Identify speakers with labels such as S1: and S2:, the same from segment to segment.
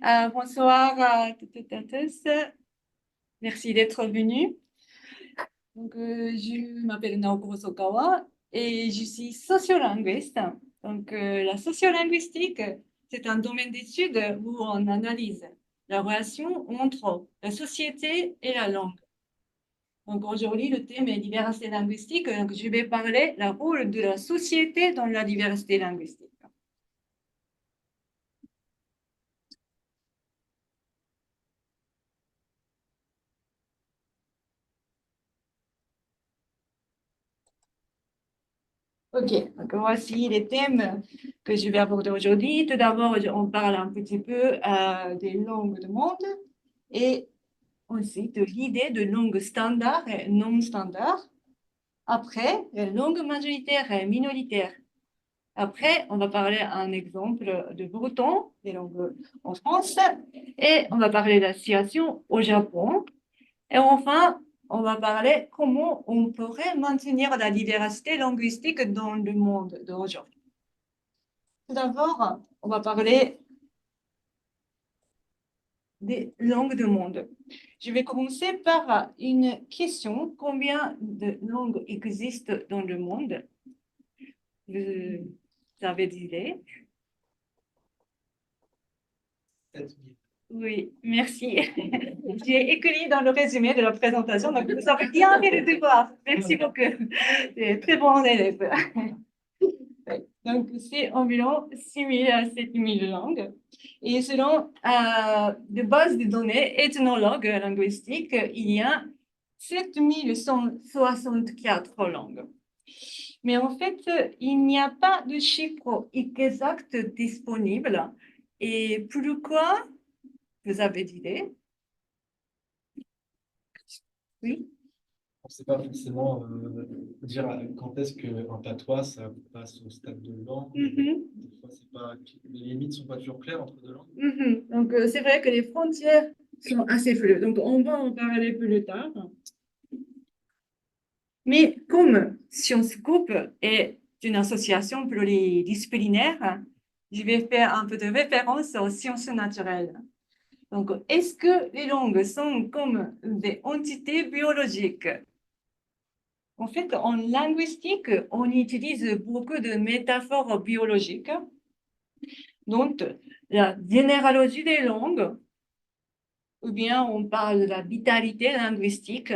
S1: Bonsoir à toutes et à tous. Merci d'être venus. Je m'appelle Naoko Hosokawa et je suis sociolinguiste. La sociolinguistique, c'est un domaine d'études où on analyse la relation entre la société et la langue. Donc, aujourd'hui, le thème est diversité linguistique. Donc, je vais parler du rôle de la société dans la diversité linguistique. Ok, donc voici les thèmes que je vais aborder aujourd'hui. Tout d'abord, on parle un petit peu des langues du monde et ensuite de l'idée de langue standard et non standard. Après, les langues majoritaires et minoritaires. Après, on va parler un exemple de breton, des langues en France, et on va parler de la situation au Japon. Et enfin, on va parler comment on pourrait maintenir la diversité linguistique dans le monde d'aujourd'hui. Tout d'abord, on va parler des langues du monde. Je vais commencer par une question. Combien de langues existent dans le monde? Vous avez des idées? 7 000. Oui, merci. J'ai écrit dans le résumé de la présentation, donc vous avez bien fait le devoir. Merci beaucoup. C'est très bon élève. Donc, c'est environ 6 000 à 7 000 langues. Et selon de bases de données ethnologues linguistiques, il y a 7 164 langues. Mais en fait, il n'y a pas de chiffre exact disponible. Et pourquoi vous avez d'idées? Oui.
S2: On ne sait pas forcément dire quand est-ce qu'un patois, ça passe au stade de langue. Des fois, les limites ne sont pas toujours claires entre deux langues.
S1: Donc, c'est vrai que les frontières sont assez floues. Donc, on va en parler plus tard. Mais comme Sciences Group est une association pluridisciplinaire, je vais faire un peu de référence aux sciences naturelles. Donc, est-ce que les langues sont comme des entités biologiques? En fait, en linguistique, on utilise beaucoup de métaphores biologiques. Donc, la généalogie des langues, ou bien on parle de la vitalité linguistique,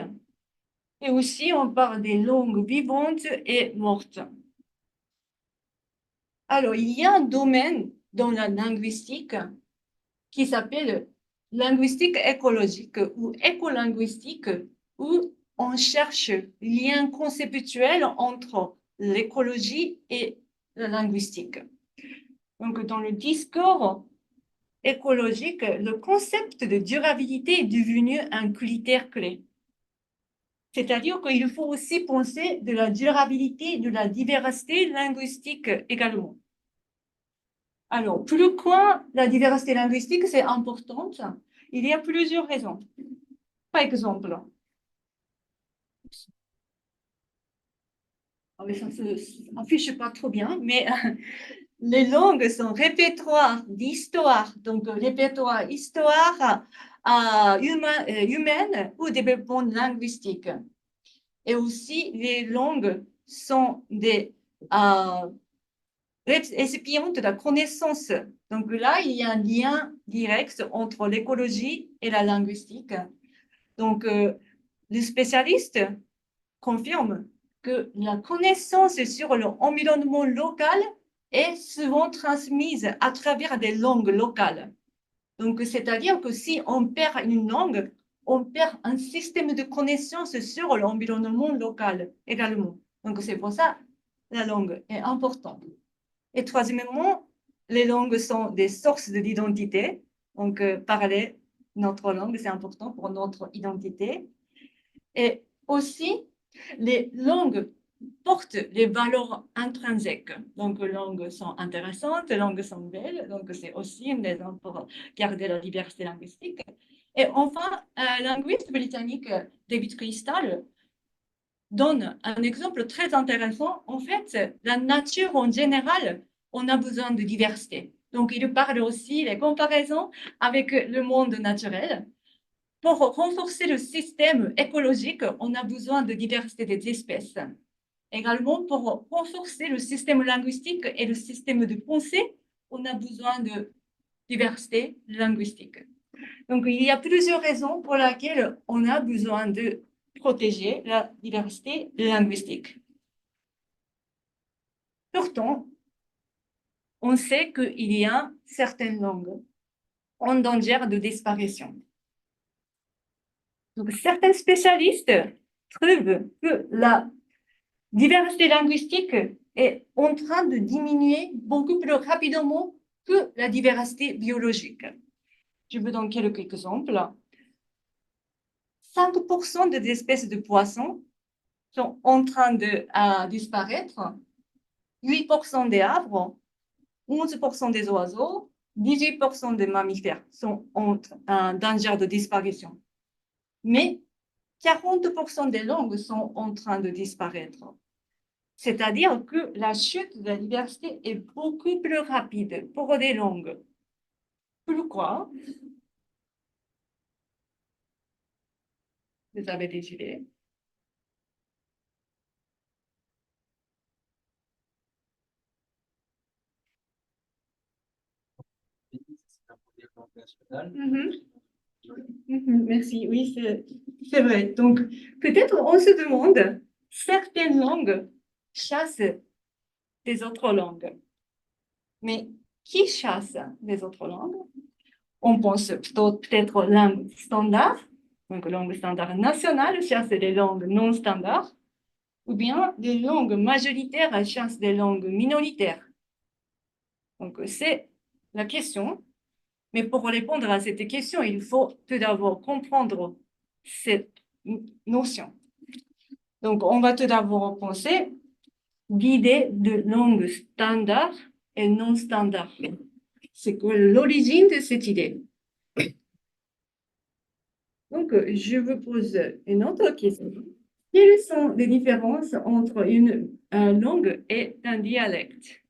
S1: et aussi on parle des langues vivantes et mortes. Alors, il y a un domaine dans la linguistique qui s'appelle linguistique écologique ou écolinguistique, où on cherche lien conceptuel entre l'écologie et la linguistique. Donc, dans le discours écologique, le concept de durabilité est devenu un critère clé. C'est-à-dire qu'il faut aussi penser de la durabilité, de la diversité linguistique également. Alors, pourquoi la diversité linguistique, c'est importante? Il y a plusieurs raisons. Par exemple, ça ne s'affiche pas trop bien, mais les langues sont répertoires d'histoire, donc répertoire histoire humaine ou développement linguistique. Et aussi, les langues sont des récipients de la connaissance. Donc là, il y a un lien direct entre l'écologie et la linguistique. Donc, les spécialistes confirment que la connaissance sur l'environnement local est souvent transmise à travers des langues locales. Donc, c'est-à-dire que si on perd une langue, on perd un système de connaissances sur l'environnement local également. Donc, c'est pour ça que la langue est importante. Et troisièmement, les langues sont des sources de l'identité. Donc, parler notre langue, c'est important pour notre identité. Et aussi, les langues portent les valeurs intrinsèques. Donc, les langues sont intéressantes, les langues sont belles. Donc, c'est aussi une raison pour garder la diversité linguistique. Et enfin, un linguiste britannique, David Crystal, donne un exemple très intéressant. En fait, la nature en général, on a besoin de diversité. Donc, il parle aussi des comparaisons avec le monde naturel. Pour renforcer le système écologique, on a besoin de diversité des espèces. Également, pour renforcer le système linguistique et le système de pensée, on a besoin de diversité linguistique. Donc, il y a plusieurs raisons pour lesquelles on a besoin de protéger la diversité linguistique. Pourtant, on sait qu'il y a certaines langues en danger de disparition. Donc, certains spécialistes trouvent que la diversité linguistique est en train de diminuer beaucoup plus rapidement que la diversité biologique. Je vous donne quelques exemples. 5% des espèces de poissons sont en train de disparaître, 8% des arbres, 11% des oiseaux, 18% des mammifères sont en danger de disparition. Mais 40% des langues sont en train de disparaître. C'est-à-dire que la chute de la diversité est beaucoup plus rapide pour des langues. Pourquoi? Vous avez des idées?
S2: C'est un modèle langue nationale.
S1: Merci, oui, c'est vrai. Donc, peut-être on se demande, certaines langues chassent des autres langues. Mais qui chasse les autres langues? On pense peut-être langue standard, donc langue standard nationale chasse des langues non standards, ou bien des langues majoritaires chassent des langues minoritaires. Donc, c'est la question. Mais pour répondre à cette question, il faut tout d'abord comprendre cette notion. Donc, on va tout d'abord penser l'idée de langue standard et non standard. C'est que l'origine de cette idée. Donc, je vous pose une autre question. Quelles sont les différences entre une langue et un dialecte?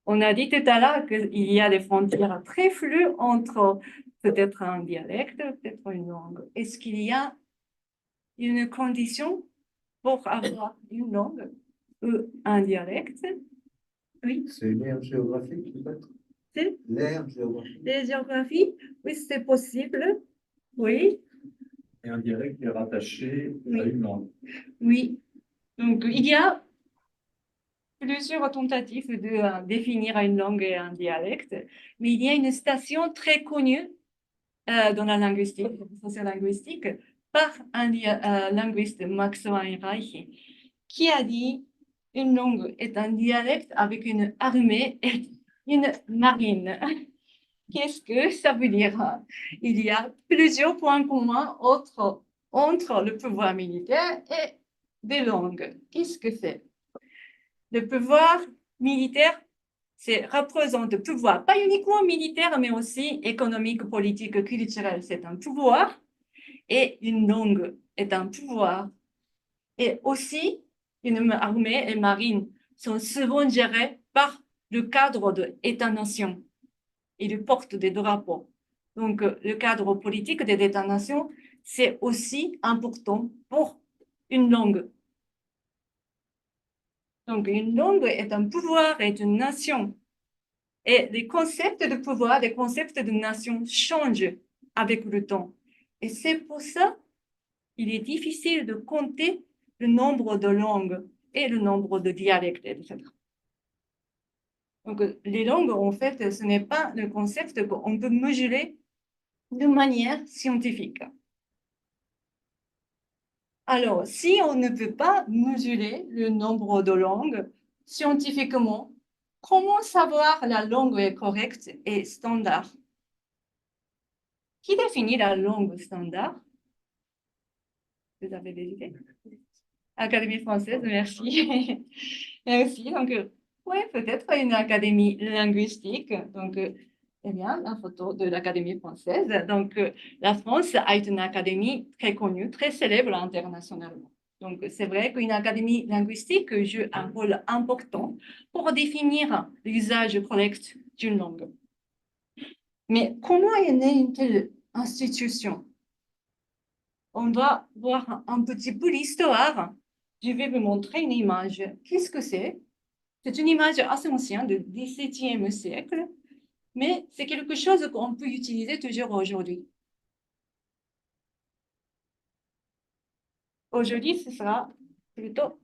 S1: On a dit tout à l'heure qu'il y a des frontières très floues entre peut-être un dialecte, peut-être une langue. Est-ce qu'il y a une condition pour avoir une langue ou un dialecte? Oui.
S3: C'est l'aire géographique, peut-être?
S1: C'est
S3: L'aire géographique.
S1: les géographies? Oui, c'est possible. Oui.
S3: Et un dialecte est rattaché à une langue.
S1: Oui. Donc, il y a plusieurs tentatives de définir une langue et un dialecte, mais il y a une station très connue dans la linguistique, sociolinguistique, par un linguiste, Max Weinreich, qui a dit une langue est un dialecte avec une armée et une marine. Qu'est-ce que ça veut dire? Il y a plusieurs points communs entre le pouvoir militaire et des langues. Qu'est-ce que c'est? Le pouvoir militaire, représente le pouvoir, pas uniquement militaire, mais aussi économique, politique, culturel. C'est un pouvoir et une langue est un pouvoir. Et aussi, une armée et marine sont souvent gérées par le cadre de État-nation. Ils portent des drapeaux. Donc, le cadre politique des États-nations, c'est aussi important pour une langue. Donc, une langue est un pouvoir, est une nation. Et les concepts de pouvoir, les concepts de nation changent avec le temps. Et c'est pour ça qu'il est difficile de compter le nombre de langues et le nombre de dialectes, etc. Donc, les langues, en fait, ce n'est pas le concept qu'on peut mesurer de manière scientifique. Alors, si on ne peut pas mesurer le nombre de langues scientifiquement, comment savoir la langue est correcte et standard? Qui définit la langue standard? Vous avez des idées? Académie française, merci. Merci. Donc, oui, peut-être une académie linguistique. Donc, eh bien, la photo de l'Académie française. Donc, la France a une académie très connue, très célèbre internationalement. Donc, c'est vrai qu'une académie linguistique joue un rôle important pour définir l'usage correct d'une langue. Mais comment est née une telle institution? On va voir un petit peu l'histoire. Je vais vous montrer une image. Qu'est-ce que c'est? C'est une image assez ancienne du XVIIe siècle, mais c'est quelque chose qu'on peut utiliser toujours aujourd'hui. Aujourd'hui, ce sera plutôt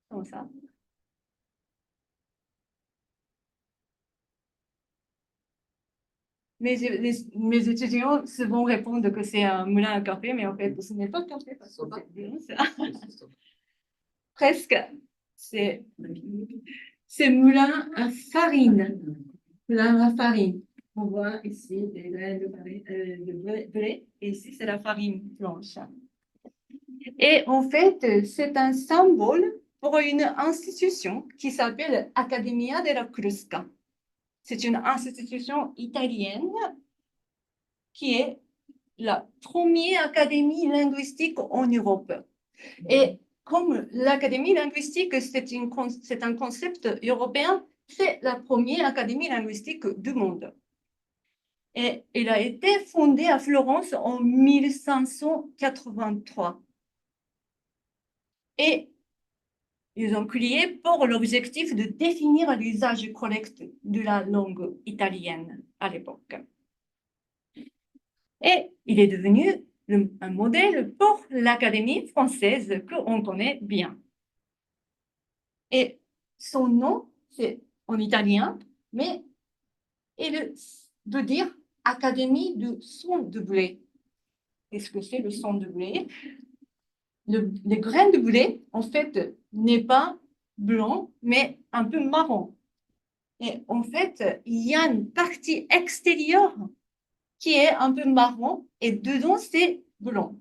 S1: comme ça. Mes étudiants souvent répondent que c'est un moulin à café, mais en fait, ce n'est pas café, parce que c'est presque. C'est moulin à farine. Moulin à farine. On voit ici des graines de blé, et ici, c'est la farine blanche. Et en fait, c'est un symbole pour une institution qui s'appelle Accademia della Crusca. C'est une institution italienne qui est la première académie linguistique en Europe. Et comme l'académie linguistique, c'est un concept européen, c'est la première académie linguistique du monde. Et elle a été fondée à Florence en 1583. Et ils ont créé pour l'objectif de définir l'usage correct de la langue italienne à l'époque. Et il est devenu un modèle pour l'Académie française qu'on connaît bien. Et son nom, c'est en italien, mais il veut dire Académie du son de blé. Qu'est-ce que c'est le son de blé? Les graines de blé, en fait, n'est pas blanc, mais un peu marron. Et en fait, il y a une partie extérieure qui est un peu marron et dedans, c'est blanc.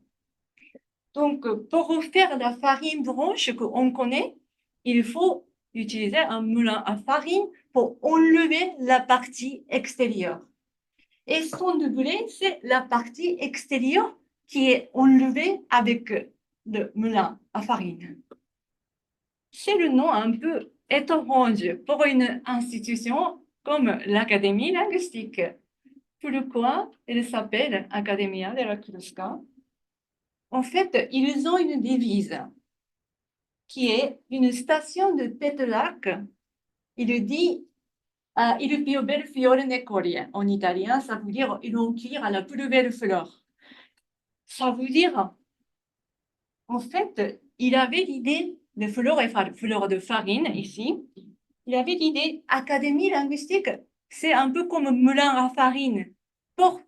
S1: Donc, pour faire la farine blanche qu'on connaît, il faut utiliser un moulin à farine pour enlever la partie extérieure. Et son de blé, c'est la partie extérieure qui est enlevée avec le moulin à farine. C'est le nom un peu étrange pour une institution comme l'Académie linguistique. Pourquoi elle s'appelle Accademia della Crusca? En fait, ils ont une devise qui est une station de Pétrarque. Il dit il più bel fiore ne coglie. En italien, ça veut dire il en tire à la plus belle fleur. Ça veut dire, en fait, il avait l'idée de fleur de farine ici. Il avait l'idée, académie linguistique, c'est un peu comme moulin à farine pour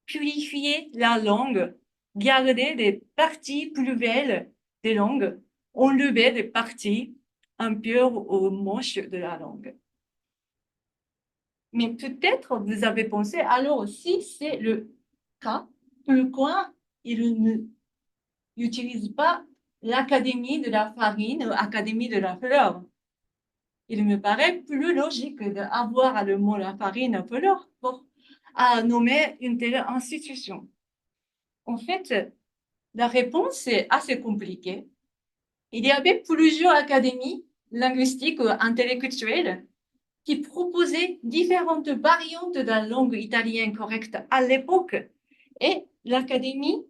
S1: purifier la langue, garder des parties plus belles des langues, enlever des parties impures ou moches de la langue. Mais peut-être vous avez pensé, alors si c'est le cas, pourquoi il n'utilise pas l'académie de la farine ou l'académie de la fleur? Il me paraît plus logique d'avoir le mot la farine fleur pour nommer une telle institution. En fait, la réponse est assez compliquée. Il y avait plusieurs académies linguistiques ou intellectuelles qui proposaient différentes variantes de la langue italienne correcte à l'époque. Et l'académie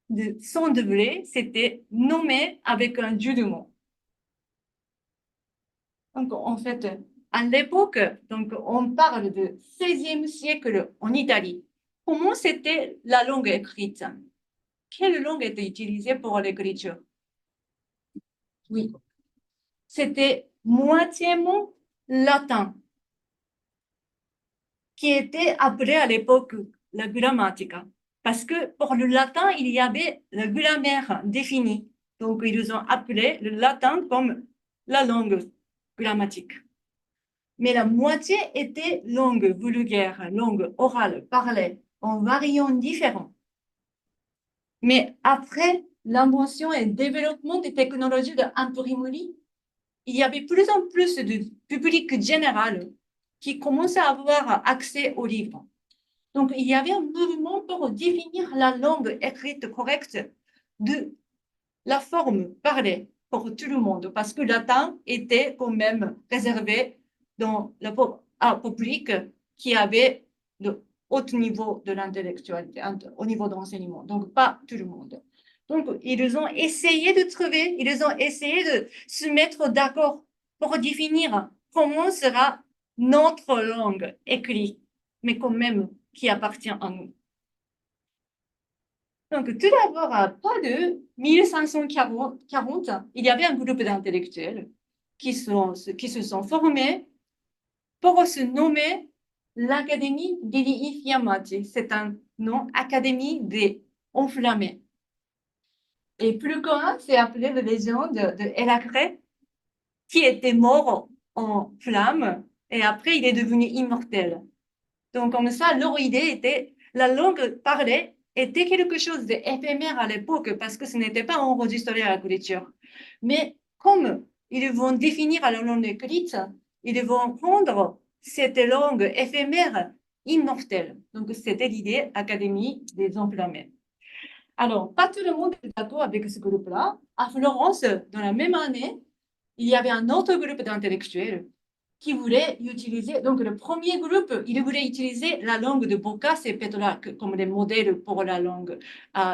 S1: de son de blé s'était nommée avec un jeu de mots. Donc, en fait, à l'époque, donc, on parle du XVIe siècle en Italie. Comment c'était la langue écrite? Quelle langue était utilisée pour l'écriture? Oui, c'était moitiément latin, qui était appelé à l'époque la grammatica. Parce que pour le latin, il y avait la grammaire définie. Donc, ils ont appelé le latin comme la langue grammatique. Mais la moitié était langue vulgaire, langue orale, parlée, en variants différents. Mais après l'invention et le développement des technologies d'imprimerie, il y avait plus en plus de public général qui commençait à avoir accès aux livres. Donc, il y avait un mouvement pour définir la langue écrite correcte de la forme parlait pour tout le monde, parce que le latin était quand même réservé dans le public qui avait le haut niveau de l'intellectualité, au niveau d'enseignement, donc pas tout le monde. Donc, ils ont essayé de trouver, ils ont essayé de se mettre d'accord pour définir comment sera notre langue écrite, mais quand même qui appartient à nous. Donc, tout d'abord, à pas de 1540, il y avait un groupe d'intellectuels qui se sont formés pour se nommer l'Académie degli Infiammati. C'est un nom, Académie des Enflammés. Et plus commun, c'est appelé la légende de Héraclès, qui était mort en flamme et après il est devenu immortel. Donc, comme ça, leur idée était, la langue parlée était quelque chose d'éphémère à l'époque parce que ce n'était pas enregistré à la culture. Mais comme ils vont définir la langue écrite, ils vont rendre cette langue éphémère immortelle. Donc, c'était l'idée Académie des Enflammés. Alors, pas tout le monde est d'accord avec ce groupe-là. À Florence, dans la même année, il y avait un autre groupe d'intellectuels qui voulait utiliser, donc le premier groupe, il voulait utiliser la langue de Boccace et Petrarque comme des modèles pour la langue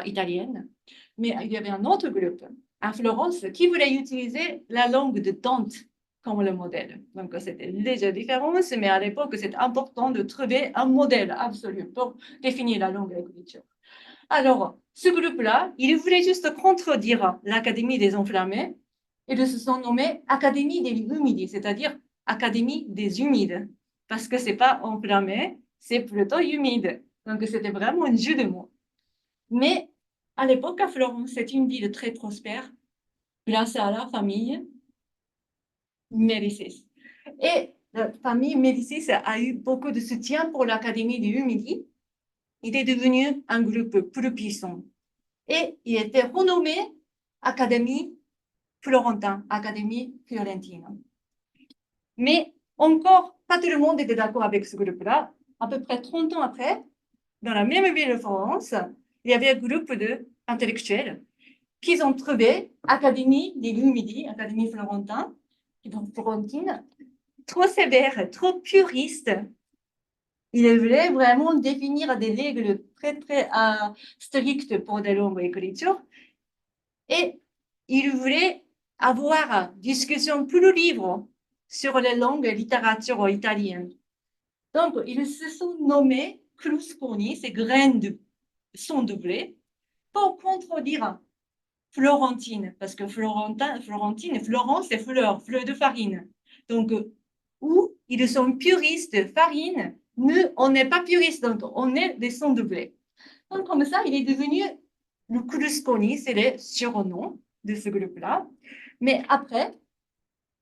S1: italienne. Mais il y avait un autre groupe à Florence qui voulait utiliser la langue de Dante comme le modèle. Donc, c'était une légère différence, mais à l'époque, c'est important de trouver un modèle absolu pour définir la langue et l'écriture. Alors, ce groupe-là, il voulait juste contredire l'Académie des Enflammés et de se sont nommés Académie des Humides, c'est-à-dire Académie des Humides, parce que c'est pas enflammé, c'est plutôt humide. Donc, c'était vraiment un jeu de mots. Mais à l'époque, à Florence, c'est une ville très prospère grâce à la famille Médicis. Et la famille Médicis a eu beaucoup de soutien pour l'Académie des Humides. Il est devenu un groupe plus puissant. Et il était renommé Académie Florentin, Académie Fiorentine. Mais encore, pas tout le monde était d'accord avec ce groupe-là. À peu près 30 ans après, dans la même ville de Florence, il y avait un groupe d'intellectuels qui ont trouvé Académie des Lumidi, Académie Florentin, Florentine, trop sévère, trop puriste. Il voulait vraiment définir des règles très, très strictes pour des langues et écritures. Et il voulait avoir une discussion plus libre sur les langues et littérature italienne. Donc, ils se sont nommés Crusconi, ces graines de son de blé, pour contredire Florentine, parce que Florentine, Florence, c'est fleur de farine. Donc, où ils sont puristes, farine, nous, on n'est pas puristes, donc on est des sons de blé. Donc, comme ça, il est devenu le Crusconi, c'est le surnom de ce groupe-là. Mais après,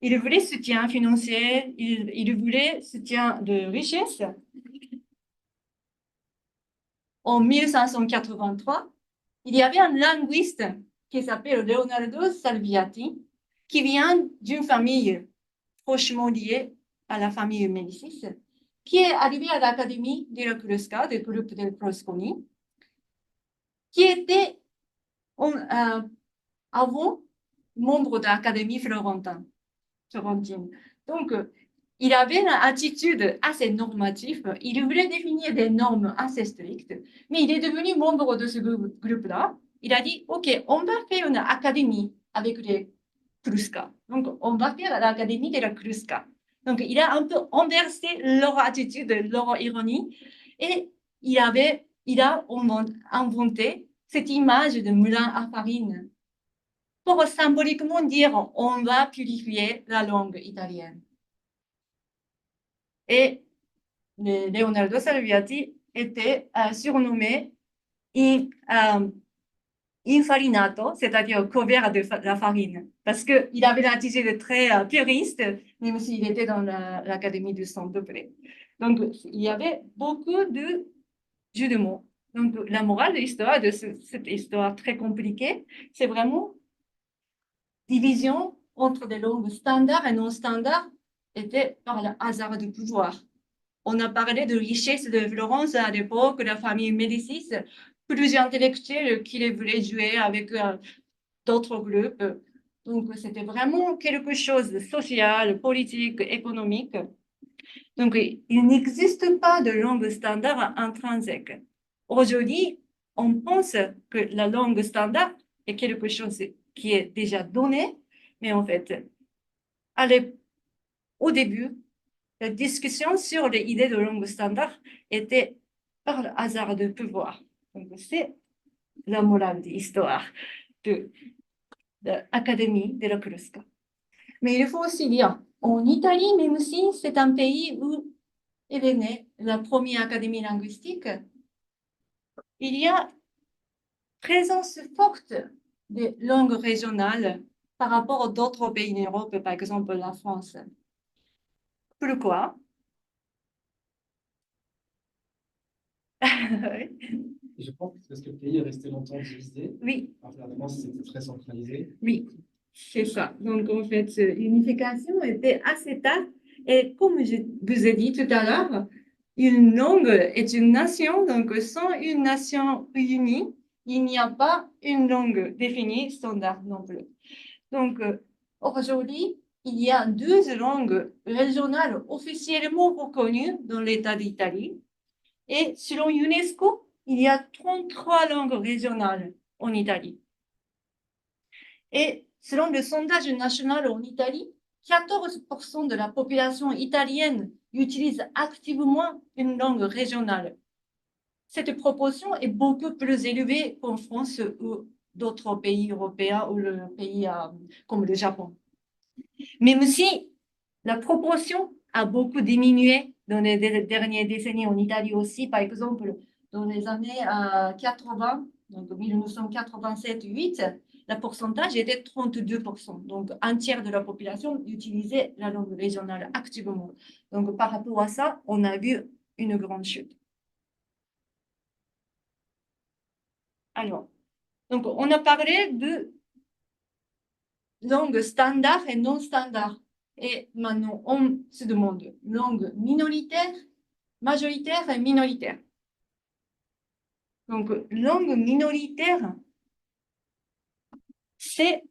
S1: il voulait soutien financier, il voulait soutien de richesse. En 1583, il y avait un linguiste qui s'appelle Leonardo Salviati, qui vient d'une famille prochement liée à la famille Médicis, qui est arrivé à l'Académie de la Crusca, du groupe de Crusconi, qui était avant membre de l'Académie florentine. Donc, il avait une attitude assez normative. Il voulait définir des normes assez strictes, mais il est devenu membre de ce groupe-là. Il a dit, OK, on va faire une académie avec les Crusca. Donc, on va faire l'Académie de la Crusca. Donc, il a un peu inversé leur attitude, leur ironie, et il a inventé cette image de moulin à farine pour symboliquement dire on va purifier la langue italienne. Et Leonardo Salviati était surnommé infarinato, c'est-à-dire couvert de la farine, parce qu'il avait l'attitude très puriste, même s'il était dans l'Académie du Saint-Degré. Donc, il y avait beaucoup de jeux de mots. Donc, la morale de l'histoire, de cette histoire très compliquée, c'est vraiment division entre des langues standards et non standards était par le hasard du pouvoir. On a parlé de richesse de Florence à l'époque, la famille Médicis, plusieurs intellectuels qui voulaient jouer avec d'autres groupes. Donc, c'était vraiment quelque chose de social, politique, économique. Donc, il n'existe pas de langue standard intrinsèque. Aujourd'hui, on pense que la langue standard est quelque chose qui est déjà donné, mais en fait, au début, la discussion sur les idées de langue standard était par le hasard de pouvoir. Donc, c'est la morale de l'histoire de l'Académie de la Crusca. Mais il faut aussi dire, en Italie, même si c'est un pays où est née la première académie linguistique, il y a présence forte des langues régionales par rapport à d'autres pays d'Europe, par exemple la France. Pourquoi?
S2: Je pense que c'est parce que le pays est resté longtemps divisé.
S1: Oui.
S2: Alors que la France, c'était très centralisé.
S1: Oui, c'est ça. Donc, en fait, l'unification était assez tard. Et comme je vous ai dit tout à l'heure, une langue est une nation. Donc, sans une nation unie, il n'y a pas une langue définie standard non plus. Donc, aujourd'hui, il y a 12 langues régionales officiellement reconnues dans l'État d'Italie. Et selon UNESCO, il y a 33 langues régionales en Italie. Et selon le sondage national en Italie, 14% de la population italienne utilise activement une langue régionale. Cette proportion est beaucoup plus élevée qu'en France ou d'autres pays européens ou le pays comme le Japon. Même si la proportion a beaucoup diminué dans les dernières décennies en Italie aussi, par exemple, dans les années 80, donc 1987-8, le pourcentage était 32%. Donc, un tiers de la population utilisait la langue régionale activement. Donc, par rapport à ça, on a vu une grande chute. Alors, donc, on a parlé de langue standard et non standard. Et maintenant, on se demande langue minoritaire, majoritaire et minoritaire. Donc, langue minoritaire, c'est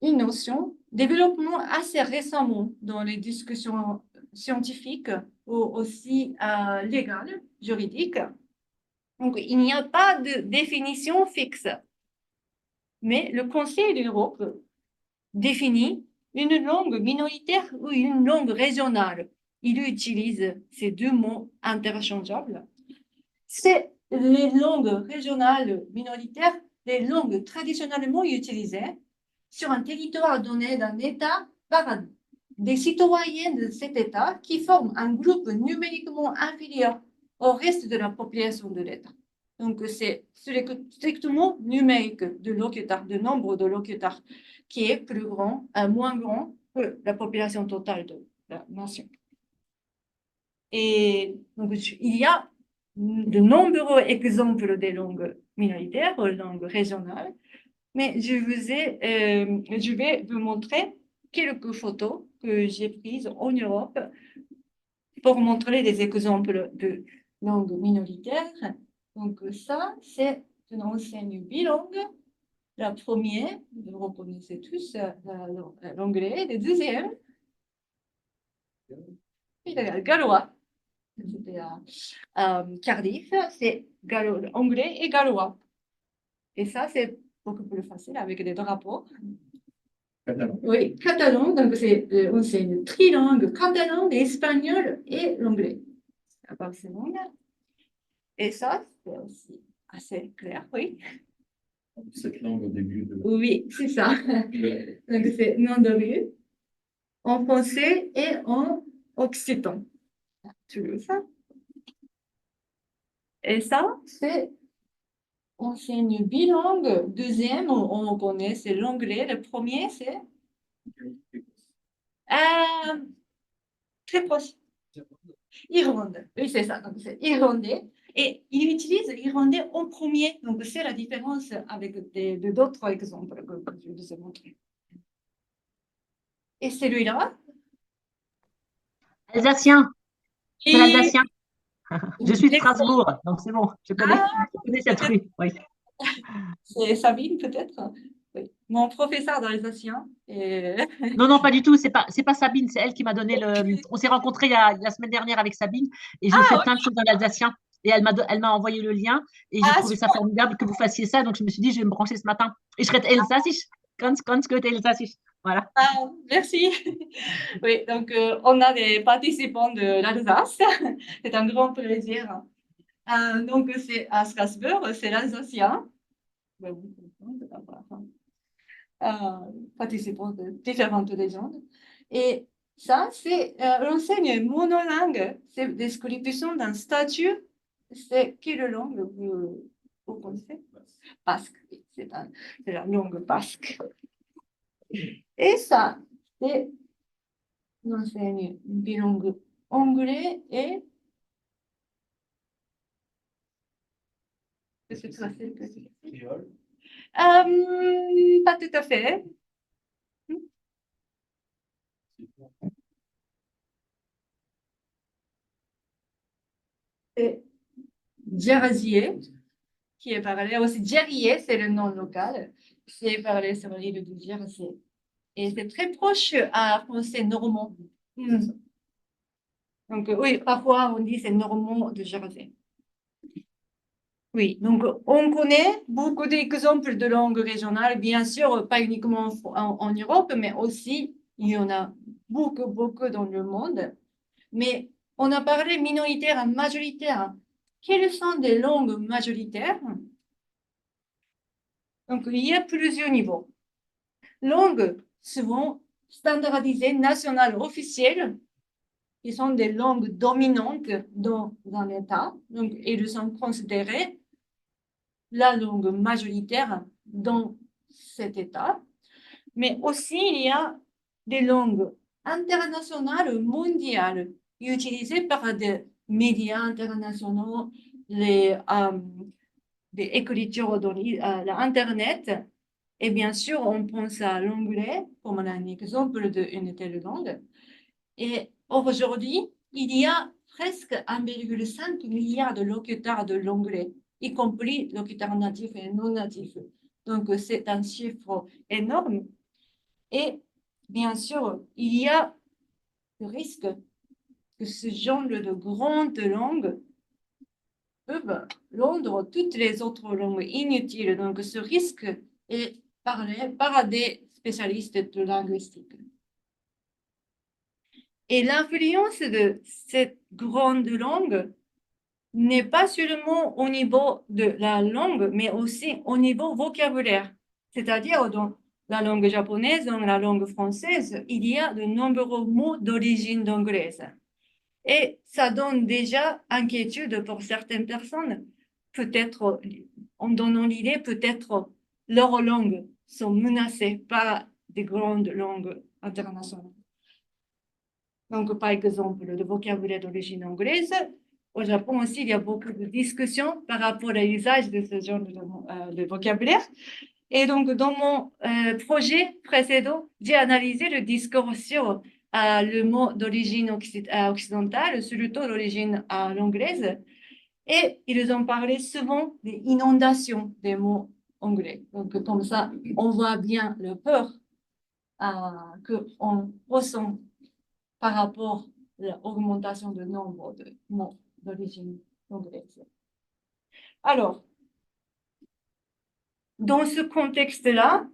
S1: une notion développement assez récemment dans les discussions scientifiques ou aussi légales, juridiques. Donc, il n'y a pas de définition fixe. Mais le Conseil de l'Europe définit une langue minoritaire ou une langue régionale. Il utilise ces deux mots interchangeables. C'est les langues régionales minoritaires, les langues traditionnellement utilisées sur un territoire donné d'un État par des citoyens de cet État qui forment un groupe numériquement inférieur au reste de la population de l'État. Donc, c'est strictement numérique de locuteurs, de nombre de locuteurs qui est plus grand, moins grand que la population totale de la nation. Et donc, il y a de nombreux exemples des langues minoritaires, langues régionales, mais je vais vous montrer quelques photos que j'ai prises en Europe pour montrer des exemples de langues minoritaires. Donc, ça, c'est une enseigne bilingue. La première, vous reconnaissez tous l'anglais. Le deuxième, c'est le gallois. C'était à Cardiff, c'est anglais et gallois. Et ça, c'est beaucoup plus facile avec des drapeaux.
S3: Catalan.
S1: Oui, catalan, donc c'est une trilingue, catalan, l'espagnol et l'anglais à Barcelone. Et ça, c'est aussi assez clair, oui.
S3: Cette langue au début de...
S1: Oui, c'est ça. Donc, c'est nom de rue en français et en occitan. Tu veux ça? Et ça, c'est enseigne bilingue. Deuxième, on connaît, c'est l'anglais. Le premier, c'est très proche. Irlandais. Oui, c'est ça. Donc, c'est irlandais. Et il utilise l'irlandais en premier. Donc, c'est la différence avec d'autres exemples que je vous ai montrés. Et celui-là?
S4: Alsacien, c'est
S1: Et...
S4: l'alsacien. Je suis de Strasbourg, donc c'est bon, je connais cette rue. Oui.
S1: C'est Sabine, peut-être? Oui. Mon professeur d'alsacien. Et...
S4: Non, non, pas du tout. C'est pas Sabine. C'est elle qui m'a donné le. On s'est rencontrés la semaine dernière avec Sabine et j'ai fait
S1: Ah,
S4: plein de choses en alsacien. Et elle m'a envoyé le lien et j'ai
S1: ah,
S4: trouvé ça formidable que vous fassiez ça. Donc je me suis dit, je vais me brancher ce matin. Et je serai Elsassisch. Ganz gut Elsassisch. Voilà.
S1: ah, merci. Oui, donc on a des participants de l'Alsace. C'est un grand plaisir. Donc c'est à Strasbourg, c'est l'alsacien. Ben oui, c'est pas grave. Participants de différentes légendes. Et ça, c'est l'enseigne monolingue. C'est la description d'un statut. C'est quelle langue vous connaissez? Basque. Oui, c'est la langue basque. Et ça, c'est l'enseigne bilingue anglais et c'est facile que c'est.
S2: Créole.
S1: Pas tout à fait. C'est Djarazier, qui est parlé aussi. Djarier, c'est le nom local. C'est parlé sur l'île de Jersey. Et c'est très proche à français normand. Donc, oui, parfois on dit c'est normand de Jersey. Oui, donc on connaît beaucoup d'exemples de langues régionales, bien sûr, pas uniquement en Europe, mais aussi il y en a beaucoup, beaucoup dans le monde. Mais on a parlé minoritaire et majoritaire. Quelles sont des langues majoritaires? Donc, il y a plusieurs niveaux. Langues souvent standardisées, nationales, officielles, qui sont des langues dominantes dans un État. Donc, elles sont considérées la langue majoritaire dans cet État. Mais aussi, il y a des langues internationales, mondiales, utilisées par des médias internationaux, des écritures dans l'Internet. Et bien sûr, on pense à l'anglais comme un exemple d'une telle langue. Et aujourd'hui, il y a presque 1,5 milliard de locuteurs de l'anglais, y compris locuteurs natifs et non natifs. Donc, c'est un chiffre énorme. Et bien sûr, il y a le risque que ce genre de grandes langues peuvent rendre toutes les autres langues inutiles. Donc, ce risque est parlé par des spécialistes de linguistique. Et l'influence de cette grande langue n'est pas seulement au niveau de la langue, mais aussi au niveau vocabulaire. C'est-à-dire, dans la langue japonaise, dans la langue française, il y a de nombreux mots d'origine anglaise. Et ça donne déjà inquiétude pour certaines personnes. Peut-être, en donnant l'idée, peut-être leurs langues sont menacées par des grandes langues internationales. Donc, par exemple, le vocabulaire d'origine anglaise. Au Japon aussi, il y a beaucoup de discussions par rapport à l'usage de ce genre de vocabulaire. Et donc, dans mon projet précédent, j'ai analysé le discours sur le mot d'origine occidentale, surtout d'origine anglaise. Et ils ont parlé souvent des inondations des mots anglais. Donc, comme ça, on voit bien le peur qu'on ressent par rapport à l'augmentation du nombre de mots d'origine anglaise. Alors, dans ce contexte-là,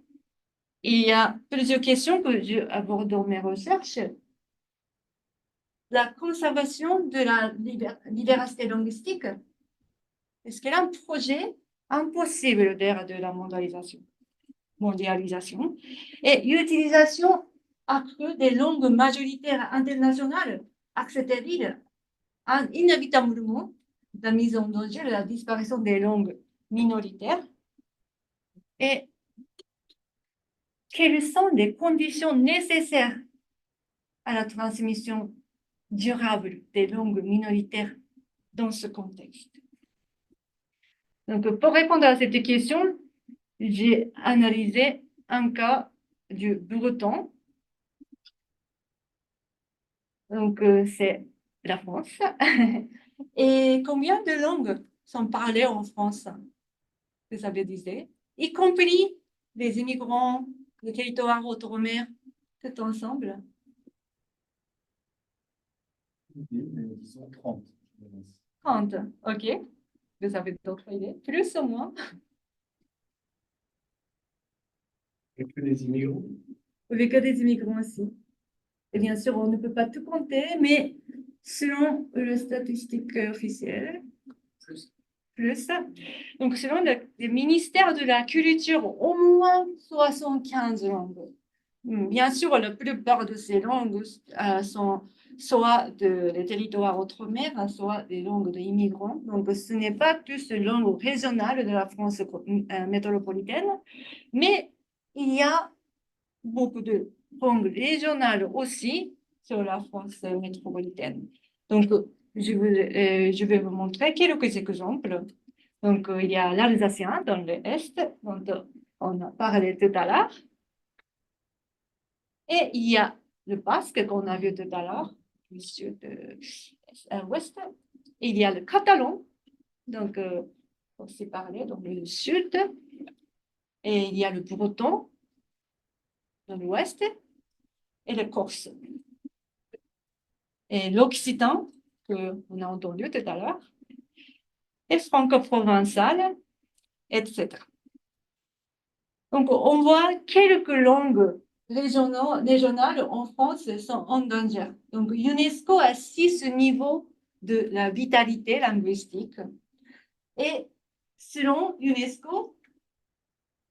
S1: il y a plusieurs questions que j'aborde dans mes recherches. La conservation de la diversité linguistique, est-ce qu'elle est un projet impossible d'ère de la mondialisation et l'utilisation accrue des langues majoritaires internationales accède-t-elle inévitablement la mise en danger de la disparition des langues minoritaires? Et quelles sont les conditions nécessaires à la transmission durable des langues minoritaires dans ce contexte? Donc, pour répondre à cette question, j'ai analysé un cas du breton. Donc, c'est la France. Et combien de langues sont parlées en France? Vous avez dit, y compris les immigrants, le territoire outre-mer, tout ensemble?
S3: Mais disons 30.
S1: 30, ok. Vous avez d'autres idées? Plus ou moins?
S3: Et que les immigrants.
S1: Avec des immigrants aussi. Et bien sûr, on ne peut pas tout compter, mais selon les statistiques officielles, plus. Donc, selon le ministère de la Culture, au moins 75 langues. Bien sûr, la plupart de ces langues sont soit des territoires outre-mer, soit des langues d'immigrants. Donc, ce n'est pas plus une langue régionale de la France métropolitaine, mais il y a beaucoup de langues régionales aussi sur la France métropolitaine. Donc, je vais vous montrer quelques exemples. Donc, il y a l'alsacien dans l'Est, dont on a parlé tout à l'heure. Et il y a le basque qu'on a vu tout à l'heure, du sud-ouest. Il y a le catalan, donc aussi parlé dans le sud. Et il y a le breton dans l'ouest et le corse. Et l'occitan, qu'on a entendu tout à l'heure, et franco-provençal, etc. Donc, on voit quelques langues régionales en France sont en danger. Donc, UNESCO a 6 niveaux de la vitalité linguistique. Et selon UNESCO,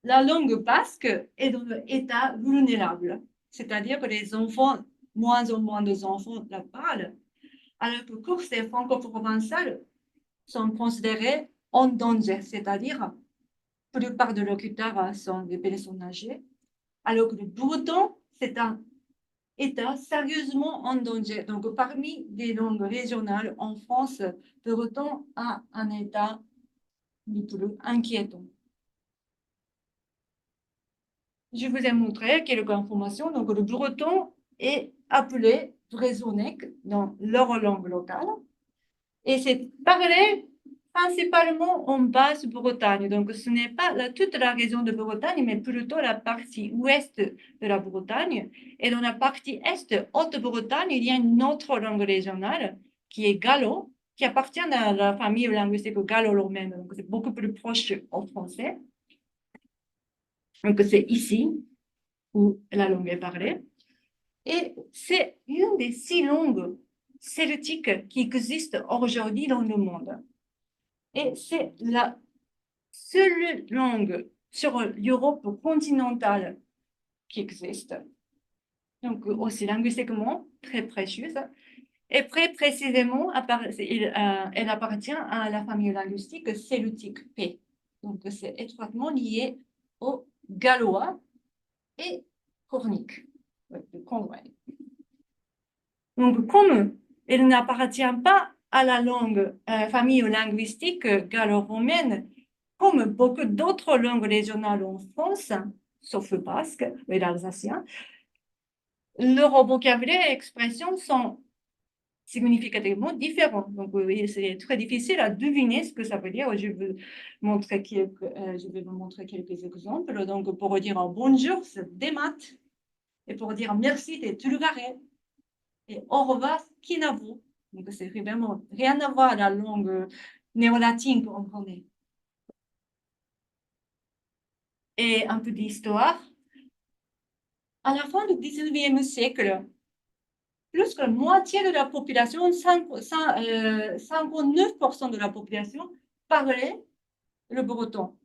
S1: la langue basque est dans l'état vulnérable. C'est-à-dire que les enfants, moins en moins d'enfants la parlent, alors que corse et franco-provençal sont considérés en danger, c'est-à-dire la plupart des locuteurs sont des personnes âgées, alors que le breton, c'est un état sérieusement en danger. Donc, parmi les langues régionales en France, le breton a un état le plus inquiétant. Je vous ai montré quelques informations. Donc, le breton est appelé brézonec dans leur langue locale. Et c'est parlé principalement en Basse-Bretagne. Donc, ce n'est pas toute la région de Bretagne, mais plutôt la partie ouest de la Bretagne. Et dans la partie est, Haute-Bretagne, il y a une autre langue régionale qui est gallo, qui appartient à la famille linguistique gallo-romaine. Donc, c'est beaucoup plus proche au français. Donc, c'est ici où la langue est parlée. Et c'est une des 6 langues celtiques qui existent aujourd'hui dans le monde. Et c'est la seule langue sur l'Europe continentale qui existe. Donc, aussi linguistiquement, très précieuse. Et très précisément, elle appartient à la famille linguistique celtique P. Donc, c'est étroitement lié au gallois et cornique. Donc, comme elle n'appartient pas à la famille linguistique gallo-romaine, comme beaucoup d'autres langues régionales en France, sauf le basque et l'alsacien, leur vocabulaire et expressions sont significativement différents. Donc, c'est très difficile à deviner ce que ça veut dire. Je vais vous montrer quelques exemples. Donc, pour dire bonjour, c'est demat. Et pour dire merci, c'est tulgare. Et au revoir, kinavo. Donc, c'est vraiment rien à voir la langue néo-latine qu'on connaît. Et un peu d'histoire. À la fin du 19e siècle, plus que la moitié de la population, 59% de la population, parlait le breton.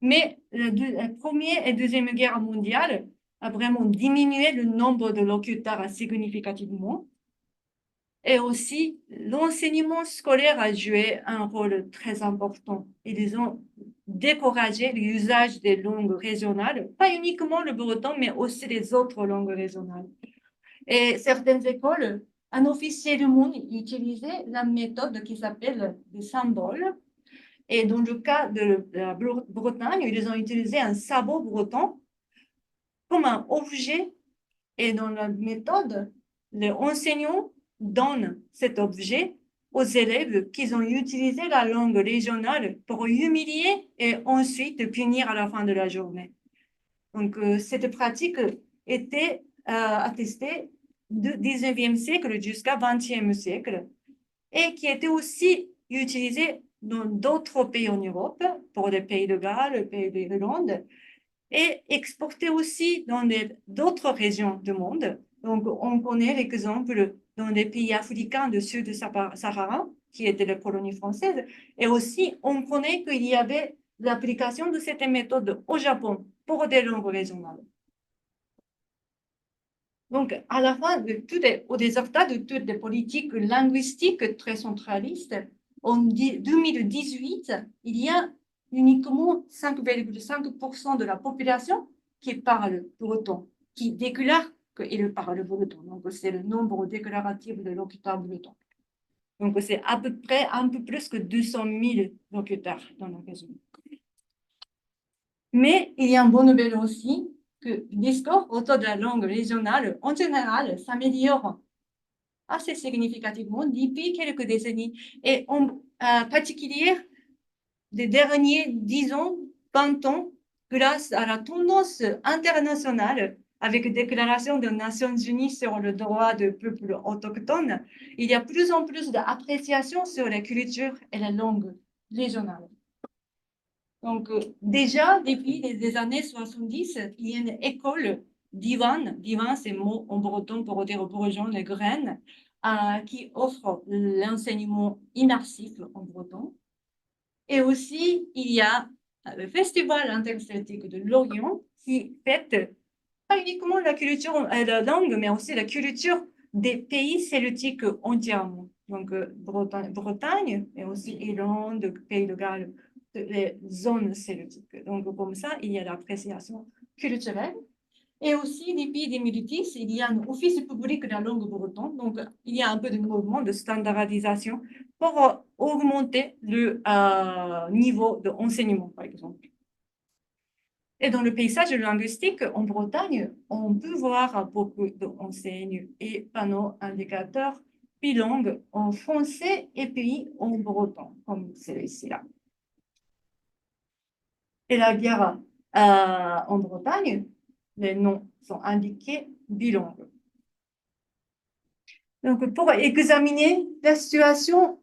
S1: Mais la Première et Deuxième Guerre mondiale a vraiment diminué le nombre de locuteurs significativement. Et aussi, l'enseignement scolaire a joué un rôle très important. Ils ont découragé l'usage des langues régionales, pas uniquement le breton, mais aussi les autres langues régionales. Et certaines écoles, officiellement, utilisaient la méthode qui s'appelle des symboles. Et dans le cas de la Bretagne, ils ont utilisé un sabot breton comme un objet. Et dans la méthode, l'enseignant donne cet objet aux élèves qu'ils ont utilisé la langue régionale pour humilier et ensuite punir à la fin de la journée. Donc, cette pratique était attestée du 19e siècle jusqu'à 20e siècle et qui était aussi utilisée dans d'autres pays en Europe, pour les pays de Galles, les pays d'Irlande, et exportée aussi dans d'autres régions du monde. Donc, on connaît l'exemple dans les pays africains du sud de Sahara, qui étaient les colonies françaises, et aussi on connaît qu'il y avait l'application de cette méthode au Japon pour des langues régionales. Donc, à la fin de au résultat de toutes les politiques linguistiques très centralistes, en 2018, il y a uniquement 5,5% de la population qui parle breton, qui déclare qu'il parle breton. Donc, c'est le nombre déclaratif de locuteurs bretons. Donc, c'est à peu près un peu plus que 200 000 locuteurs dans la région. Mais il y a une bonne nouvelle aussi, que le discours autour de la langue régionale, en général, s'améliore assez significativement depuis quelques décennies. Et en particulier, des derniers 10 ans, 20 ans, grâce à la tendance internationale, avec la déclaration des Nations Unies sur le droit des peuples autochtones, il y a plus en plus d'appréciation sur la culture et la langue régionale. Donc, déjà, depuis les années 70, il y a une école d'Ivan. Divan, c'est le mot en breton pour dire bourgeon, les graines, qui offre l'enseignement immersif en breton. Et aussi, il y a le Festival interceltique de Lorient qui fête pas uniquement la culture, la langue, mais aussi la culture des pays celtiques entièrement. Donc, Bretagne, mais aussi Irlande, Pays de Galles, les zones celtiques. Donc, comme ça, il y a l'appréciation culturelle. Et aussi, depuis 2010, il y a un office public de la langue bretonne. Donc, il y a un peu de mouvement de standardisation pour augmenter le niveau d'enseignement, par exemple. Et dans le paysage linguistique en Bretagne, on peut voir beaucoup d'enseignes et panneaux indicateurs bilingues en français et puis en breton, comme celui-ci-là. Et la guerre en Bretagne, les noms sont indiqués bilingues. Donc, pour examiner la situation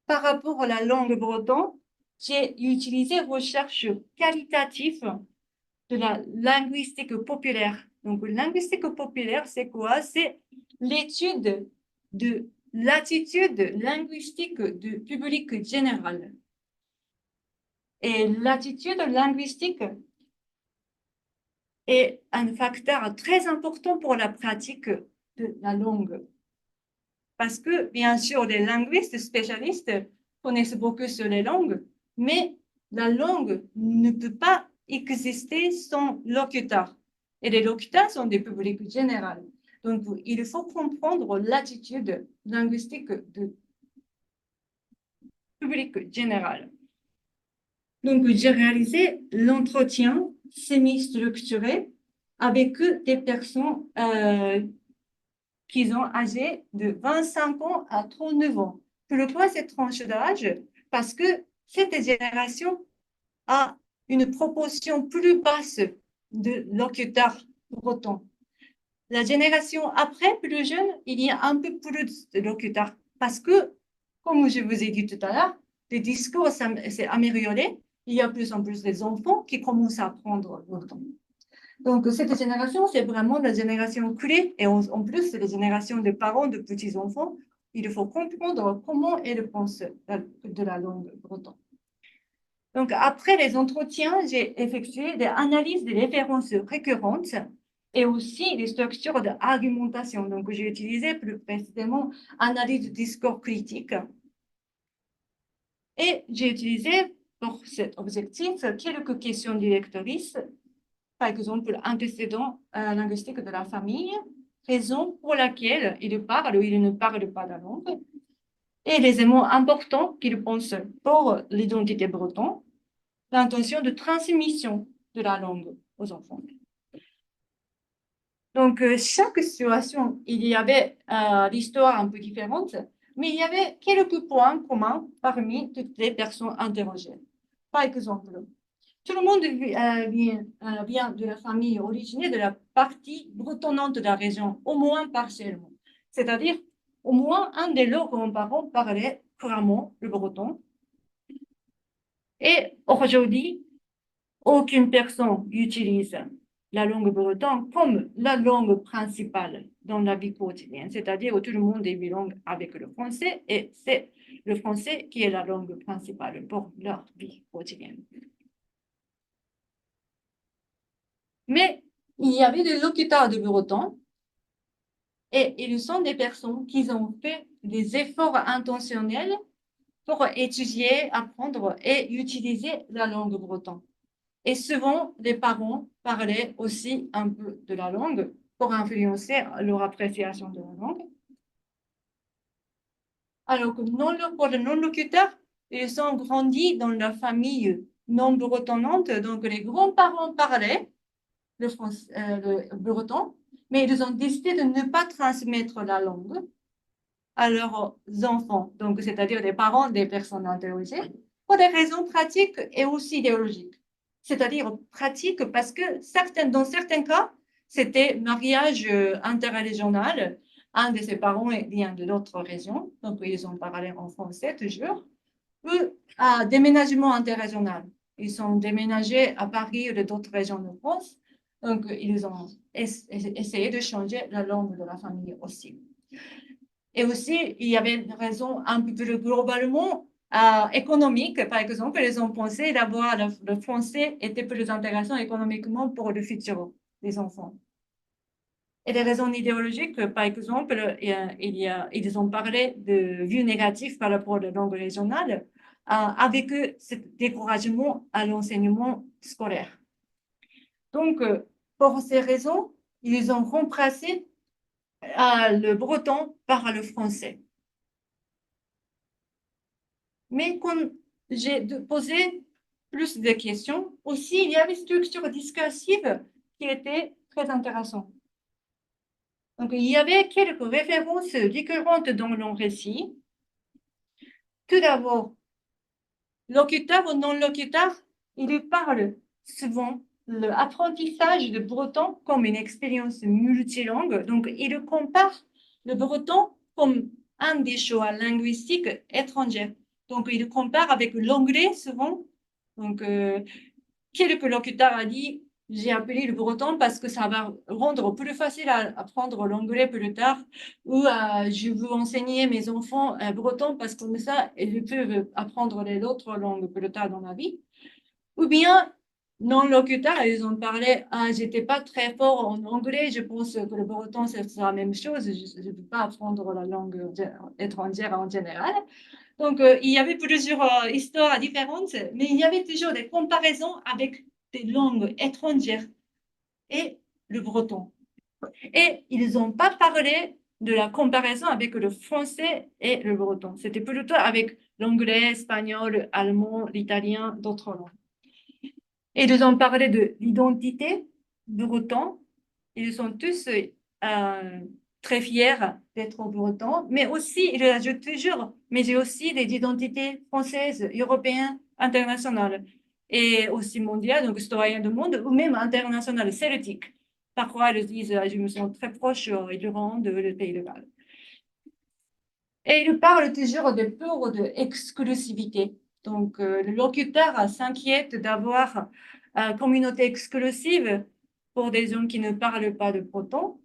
S1: par rapport à la langue bretonne, j'ai utilisé recherche qualitative de la linguistique populaire. Donc, linguistique populaire, c'est quoi? C'est l'étude de l'attitude linguistique du public général. Et l'attitude linguistique est un facteur très important pour la pratique de la langue. Parce que, bien sûr, les linguistes spécialistes connaissent beaucoup sur les langues, mais la langue ne peut pas exister sans locuteur. Et les locuteurs sont des publics généraux. Donc, il faut comprendre l'attitude linguistique du public général. Donc, j'ai réalisé l'entretien semi-structuré avec des personnes qui ont âgé de 25 ans à 39 ans. Pourquoi cette tranche d'âge? Parce que cette génération a une proportion plus basse de locuteurs bretons. La génération après, plus jeune, il y a un peu plus de locuteurs. Parce que, comme je vous ai dit tout à l'heure, le discours s'est amélioré. Il y a plus en plus d'enfants qui commencent à apprendre le breton. Donc, cette génération, c'est vraiment la génération clé. Et en plus, c'est la génération de parents de petits-enfants. Il faut comprendre comment ils pensent de la langue bretonne. Donc, après les entretiens, j'ai effectué des analyses des références récurrentes et aussi des structures d'argumentation. Donc, j'ai utilisé plus précisément analyse de discours critique. Et j'ai utilisé pour cet objectif quelques questions directrices. Par exemple, antécédent linguistique de la famille, raison pour laquelle il parle ou il ne parle pas la langue, et les éléments importants qu'il pense pour l'identité bretonne, l'intention de transmission de la langue aux enfants. Donc, chaque situation, il y avait l'histoire un peu différente. Mais il y avait quelques points communs parmi toutes les personnes interrogées. Par exemple, tout le monde vient de la famille originaire de la partie bretonnante de la région, au moins partiellement. C'est-à-dire, au moins un de leurs grands-parents parlait couramment le breton. Et aujourd'hui, aucune personne n'utilise la langue bretonne comme la langue principale dans la vie quotidienne, c'est-à-dire que tout le monde est bilingue avec le français et c'est le français qui est la langue principale pour leur vie quotidienne. Mais il y avait des locuteurs de breton et ils sont des personnes qui ont fait des efforts intentionnels pour étudier, apprendre et utiliser la langue bretonne. Et souvent, les parents parlaient aussi un peu de la langue pour influencer leur appréciation de la langue. Alors que pour les non-locuteurs, ils ont grandi dans la famille non bretonnante, donc les grands-parents parlaient le breton, mais ils ont décidé de ne pas transmettre la langue à leurs enfants, donc c'est-à-dire les parents des personnes interrogées, pour des raisons pratiques et aussi idéologiques. C'est-à-dire pratique parce que dans certains cas, c'était mariage interrégional. Un de ses parents vient de l'autre région, donc ils ont parlé en français toujours, ou à déménagement interrégional. Ils sont déménagés à Paris ou d'autres régions de France, donc ils ont essayé de changer la langue de la famille aussi. Et aussi, il y avait une raison un peu plus globalement économique. Par exemple, ils ont pensé d'avoir le français était plus intéressant économiquement pour le futur des enfants. Et des raisons idéologiques, par exemple, ils ont parlé de vues négatives par rapport à la langue régionale, avec ce découragement à l'enseignement scolaire. Donc, pour ces raisons, ils ont remplacé le breton par le français. Mais quand j'ai posé plus de questions, aussi, il y avait une structure discursive qui était très intéressante. Donc, il y avait quelques références récurrentes dans le récit. Tout d'abord, locuteur ou non-locuteur, il parle souvent l'apprentissage de breton comme une expérience multilingue. Donc, il compare le breton comme un des choix linguistiques étrangers. Donc, il compare avec l'anglais souvent. Donc, quelques locuteurs a dit, j'ai appelé le breton parce que ça va rendre plus facile à apprendre l'anglais plus tard, ou je veux enseigner mes enfants breton parce que comme ça, ils peuvent apprendre les autres langues plus tard dans la vie. Ou bien, non-locuteurs, ils ont parlé, j'étais pas très fort en anglais, je pense que le breton, c'est la même chose, je ne peux pas apprendre la langue étrangère en général. Donc, il y avait plusieurs histoires différentes, mais il y avait toujours des comparaisons avec des langues étrangères et le breton. Et ils n'ont pas parlé de la comparaison avec le français et le breton. C'était plutôt avec l'anglais, l'espagnol, l'allemand, l'italien, d'autres langues. Et ils ont parlé de l'identité breton. Ils sont tous très fiers d'être bretons, mais aussi, ils ajoutent toujours, mais j'ai aussi des identités françaises, européennes, internationales, et aussi mondiales, donc citoyens du monde, ou même internationales, celtiques. Parfois, ils disent, je me sens très proche d'Irlande, le pays de Galles. Et ils parlent toujours de peur d'exclusivité. Donc, le locuteur s'inquiète d'avoir une communauté exclusive pour des gens qui ne parlent pas de breton.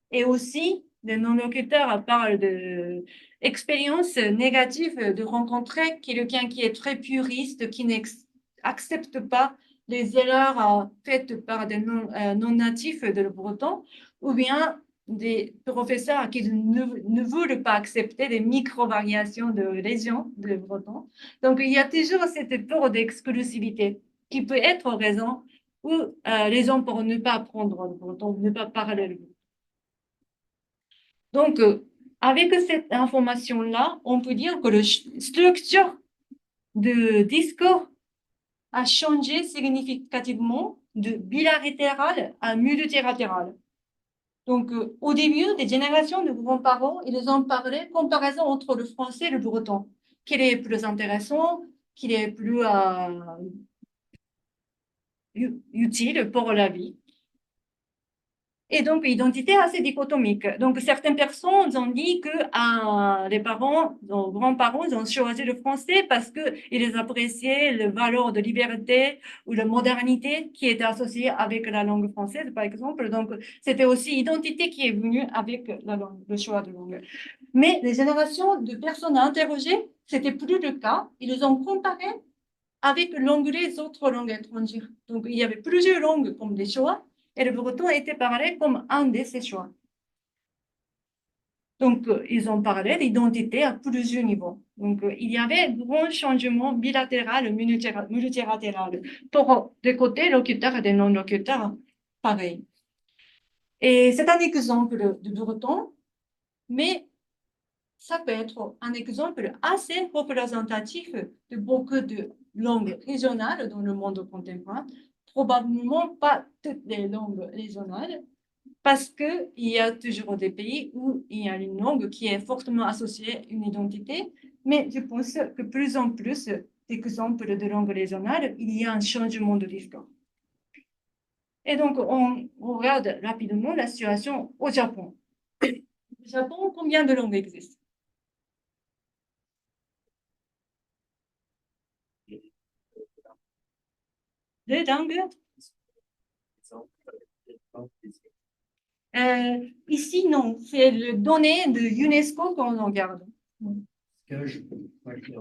S1: Et aussi, les non-locuteurs parlent d'expériences négatives de rencontrer quelqu'un qui est très puriste, qui n'accepte pas les erreurs faites par des non-natifs de le breton, ou bien des professeurs qui ne veulent pas accepter des micro-variations de région de breton. Donc, il y a toujours cette peur d'exclusivité qui peut être raison ou raison pour ne pas apprendre le breton, ne pas parler le breton. Donc, avec cette information-là, on peut dire que la structure de discours a changé significativement de bilatéral à multilatéral. Donc, au début, des générations de grands-parents, ils ont parlé comparaison entre le français et le breton. Quel est plus intéressant, quel est plus utile pour la vie. Et donc, identité assez dichotomique. Donc, certaines personnes ont dit que les parents, nos grands-parents, ont choisi le français parce qu'ils appréciaient les valeurs de liberté ou de modernité qui étaient associées avec la langue française, par exemple. Donc, c'était aussi identité qui est venue avec la langue, le choix de langue. Mais les générations de personnes interrogées, c'était plus le cas. Ils ont comparé avec l'anglais et autres langues étrangères. Donc, il y avait plusieurs langues comme des choix. Et le breton était parlé comme un de ces choix. Donc, ils ont parlé d'identité à plusieurs niveaux. Donc, il y avait de grands changements bilatéral, multilatéral, pour des côtés locuteurs et des non-locuteurs, pareil. Et c'est un exemple de breton, mais ça peut être un exemple assez représentatif de beaucoup de langues régionales dans le monde contemporain. Probablement pas toutes les langues régionales, parce qu'il y a toujours des pays où il y a une langue qui est fortement associée à une identité, mais je pense que plus en plus d'exemples de langues régionales, il y a un changement de discours. Et donc, on regarde rapidement la situation au Japon. Au Japon, combien de langues existent? Deux langues? Ici, non. C'est le données de UNESCO qu'on regarde.
S3: Que je peux pas dire,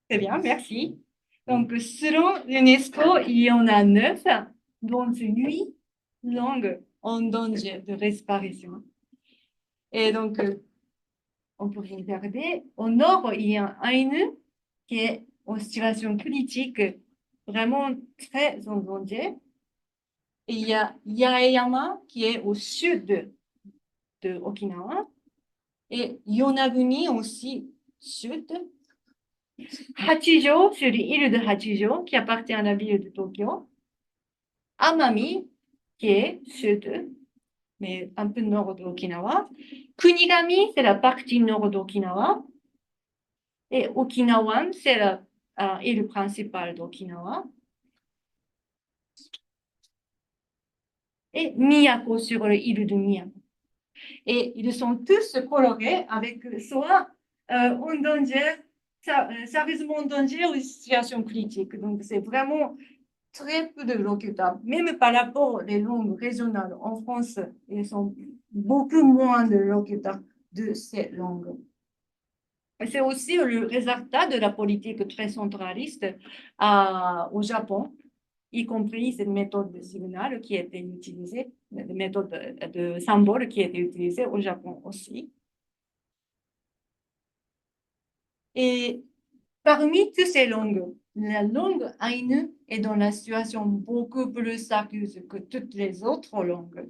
S1: Très bien, merci. Donc, selon l'UNESCO, il y en a 9, dont 8 langues en danger de disparition. Et donc, on peut regarder. Au nord, il y a Ainu, qui est en situation politique vraiment très en danger. Et il y a Yaeyama, qui est au sud de Okinawa. Et Yonaguni aussi, sud. Hachijo, sur l'île de Hachijo, qui appartient à la ville de Tokyo. Amami, qui est sud, mais un peu nord d'Okinawa. Kunigami, c'est la partie nord d'Okinawa. Et Okinawan, c'est la île principale d'Okinawa. Et Miyako, sur l'île de Miyako. Et ils sont tous colorés avec soit en danger, sérieusement en danger ou situation critique. Donc, c'est vraiment très peu de locuteurs. Même par rapport aux langues régionales en France, ils sont beaucoup moins de locuteurs de ces langues. C'est aussi le résultat de la politique très centraliste au Japon, y compris cette méthode de signal qui a été utilisée, la méthode de symbole qui a été utilisée au Japon aussi. Et parmi toutes ces langues, la langue Ainu est dans la situation beaucoup plus sérieuse que toutes les autres langues.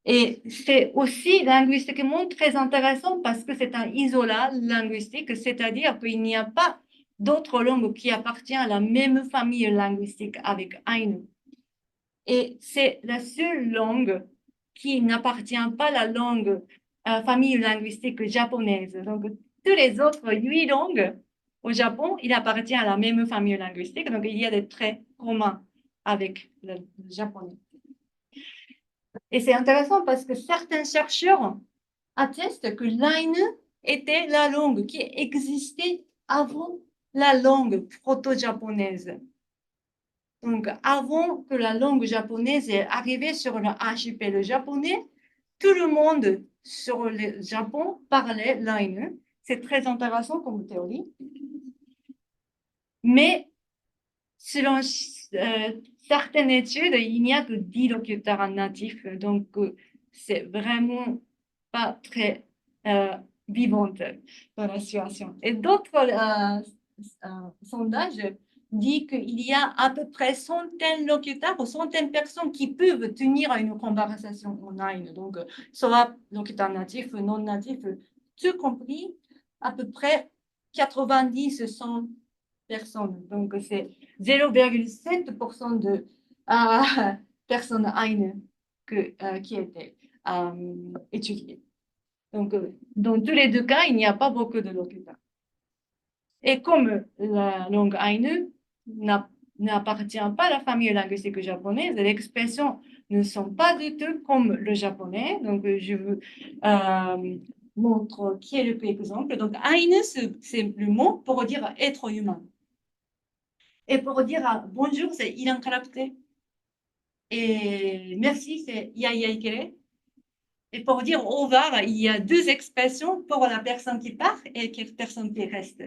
S1: Et c'est aussi linguistiquement très intéressant parce que c'est un isolat linguistique, c'est-à-dire qu'il n'y a pas d'autres langues qui appartiennent à la même famille linguistique avec Ainu. Et c'est la seule langue qui n'appartient pas à la langue, famille linguistique japonaise. Donc, toutes les autres 8 langues au Japon, il appartient à la même famille linguistique. Donc, il y a des traits communs avec le japonais. Et c'est intéressant parce que certains chercheurs attestent que l'Ainu était la langue qui existait avant la langue proto-japonaise. Donc, avant que la langue japonaise est arrivée sur l'archipel japonais, tout le monde sur le Japon parlait l'Ainu. C'est très intéressant comme théorie. Mais selon certaines études, il n'y a que 10 locuteurs natifs. Donc, c'est vraiment pas très vivante dans la situation. Et d'autres sondages disent qu'il y a à peu près centaines de locuteurs ou centaines de personnes qui peuvent tenir une conversation online. Donc, soit locuteurs natifs, non natifs, tout compris, à peu près 90-100 personnes. Donc, c'est 0,7% de personnes aïneuses qui étaient étudiées. Donc, dans tous les deux cas, il n'y a pas beaucoup de locuteurs. Et comme la langue aïneu n'appartient pas à la famille linguistique japonaise, les expressions ne sont pas du tout comme le japonais. Donc, je vous montre quelques exemples. Donc, aïneu, c'est le mot pour dire être humain. Et pour dire bonjour, c'est iran caractère. Et merci, c'est iaïaïkere. Et pour dire au revoir, il y a deux expressions pour la personne qui part et la personne qui reste.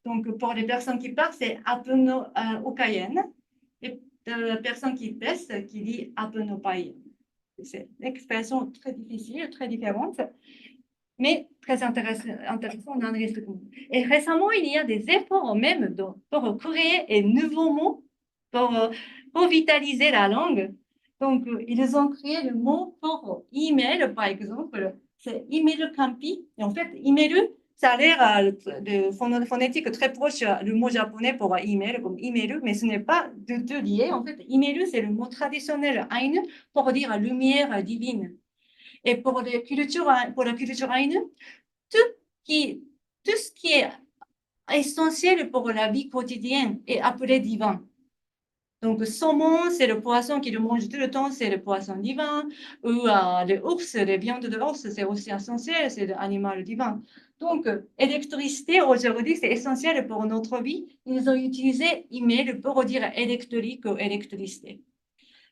S1: Donc, pour les personnes qui partent, c'est apeno okayen. Et la personne qui reste, qui dit apeno payen. C'est une expression très difficile, très différente, mais très intéressante dans le Et récemment, il y a des efforts même pour créer un nouveau mot, pour vitaliser la langue. Donc, ils ont créé le mot pour email, par exemple, c'est email campi. Et en fait, email, ça a l'air de phonétique très proche du mot japonais pour email, comme email, mais ce n'est pas du tout lié. En fait, email, c'est le mot traditionnel ainu pour dire lumière divine. Et pour la culture ainu, tout ce qui est essentiel pour la vie quotidienne est appelé divin. Donc, saumon, c'est le poisson qui le mange tout le temps, c'est le poisson divin. Ou les ours, les viandes de l'ours, c'est aussi essentiel, c'est l'animal divin. Donc, électricité, aujourd'hui, c'est essentiel pour notre vie. Ils ont utilisé email pour dire électrique ou électricité.